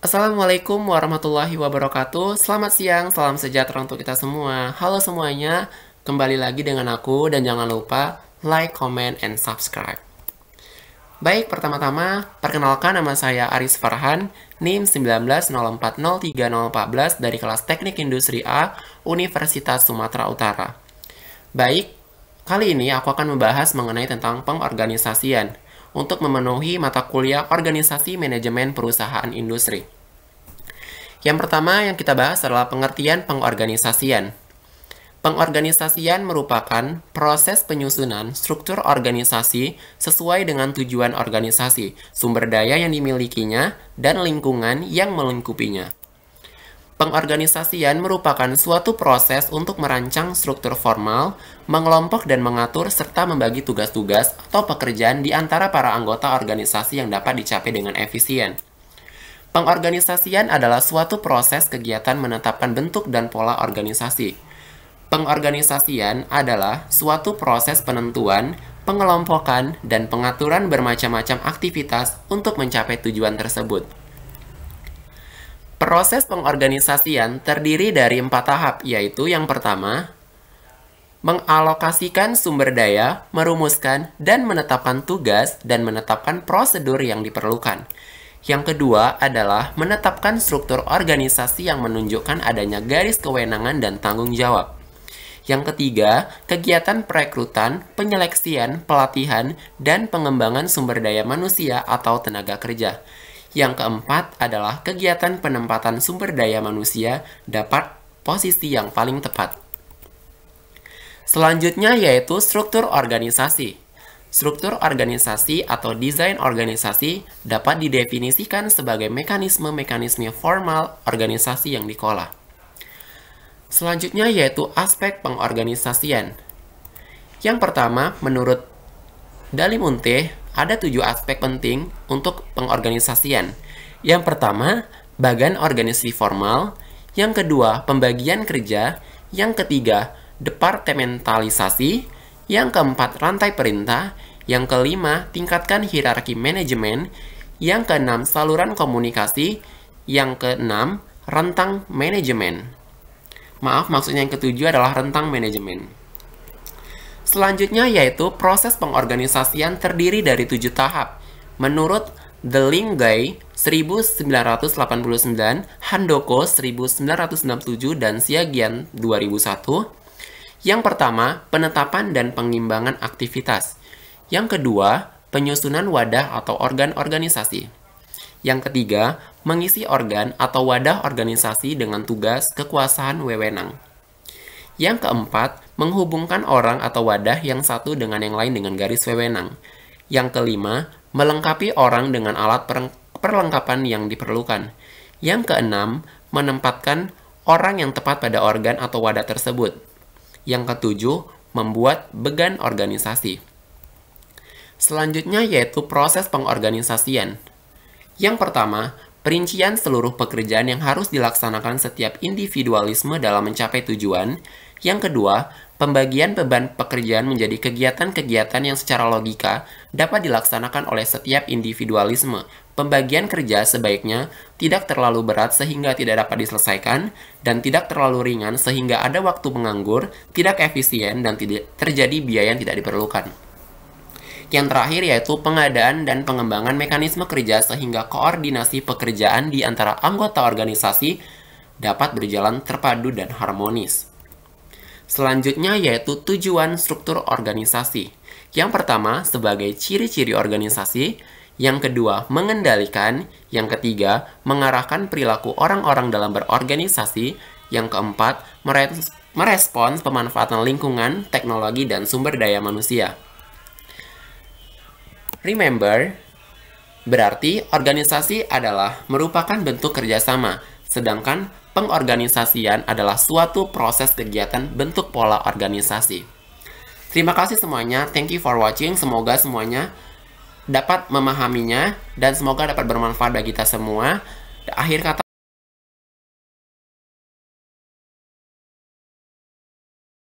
Assalamualaikum warahmatullahi wabarakatuh. Selamat siang, salam sejahtera untuk kita semua. Halo semuanya, kembali lagi dengan aku dan jangan lupa like, comment, and subscribe. Baik, pertama-tama, perkenalkan nama saya Aris Farhan, NIM 19040314 dari kelas Teknik Industri A, Universitas Sumatera Utara. Baik, kali ini aku akan membahas mengenai tentang pengorganisasian untuk memenuhi mata kuliah Organisasi Manajemen Perusahaan Industri. Yang pertama yang kita bahas adalah pengertian pengorganisasian. Pengorganisasian merupakan proses penyusunan struktur organisasi sesuai dengan tujuan organisasi, sumber daya yang dimilikinya, dan lingkungan yang melingkupinya. Pengorganisasian merupakan suatu proses untuk merancang struktur formal, mengelompok dan mengatur serta membagi tugas-tugas atau pekerjaan di antara para anggota organisasi yang dapat dicapai dengan efisien. Pengorganisasian adalah suatu proses kegiatan menetapkan bentuk dan pola organisasi. Pengorganisasian adalah suatu proses penentuan, pengelompokan, dan pengaturan bermacam-macam aktivitas untuk mencapai tujuan tersebut. Proses pengorganisasian terdiri dari 4 tahap, yaitu yang pertama, mengalokasikan sumber daya, merumuskan dan menetapkan tugas, dan menetapkan prosedur yang diperlukan. Yang kedua adalah menetapkan struktur organisasi yang menunjukkan adanya garis kewenangan dan tanggung jawab. Yang ketiga, kegiatan perekrutan, penyeleksian, pelatihan, dan pengembangan sumber daya manusia atau tenaga kerja. Yang keempat adalah kegiatan penempatan sumber daya manusia dapat posisi yang paling tepat. Selanjutnya yaitu struktur organisasi. Struktur organisasi atau desain organisasi dapat didefinisikan sebagai mekanisme-mekanisme formal organisasi yang dikelola. Selanjutnya yaitu aspek pengorganisasian. Yang pertama, menurut Dali Munte, ada 7 aspek penting untuk pengorganisasian. Yang pertama, bagan organisasi formal. Yang kedua, pembagian kerja. Yang ketiga, departementalisasi. Yang keempat, rantai perintah. Yang kelima, tingkatkan hierarki manajemen. Yang keenam, saluran komunikasi. Yang keenam, rentang manajemen. Maaf, maksudnya yang ketujuh adalah rentang manajemen. Selanjutnya yaitu proses pengorganisasian terdiri dari 7 tahap. Menurut Delingay 1989, Handoko 1997, dan Siagian 2001. Yang pertama, penetapan dan pengimbangan aktivitas. Yang kedua, penyusunan wadah atau organ organisasi. Yang ketiga, mengisi organ atau wadah organisasi dengan tugas, kekuasaan, wewenang. Yang keempat, menghubungkan orang atau wadah yang satu dengan yang lain dengan garis wewenang. Yang kelima, melengkapi orang dengan alat perlengkapan yang diperlukan. Yang keenam, menempatkan orang yang tepat pada organ atau wadah tersebut. Yang ketujuh, membuat began organisasi. Selanjutnya yaitu proses pengorganisasian. Yang pertama, perincian seluruh pekerjaan yang harus dilaksanakan setiap individualisme dalam mencapai tujuan. Yang kedua, pembagian beban pekerjaan menjadi kegiatan-kegiatan yang secara logika dapat dilaksanakan oleh setiap individualisme. Pembagian kerja sebaiknya tidak terlalu berat sehingga tidak dapat diselesaikan, dan tidak terlalu ringan sehingga ada waktu menganggur, tidak efisien, dan tidak terjadi biaya yang tidak diperlukan. Yang terakhir yaitu pengadaan dan pengembangan mekanisme kerja sehingga koordinasi pekerjaan di antara anggota organisasi dapat berjalan terpadu dan harmonis. Selanjutnya yaitu tujuan struktur organisasi. Yang pertama, sebagai ciri-ciri organisasi. Yang kedua, mengendalikan. Yang ketiga, mengarahkan perilaku orang-orang dalam berorganisasi. Yang keempat, merespons pemanfaatan lingkungan, teknologi, dan sumber daya manusia. Remember, berarti organisasi adalah merupakan bentuk kerjasama, sedangkan pengorganisasian adalah suatu proses kegiatan bentuk pola organisasi. Terima kasih semuanya, thank you for watching, semoga semuanya dapat memahaminya, dan semoga dapat bermanfaat bagi kita semua. Akhir kata,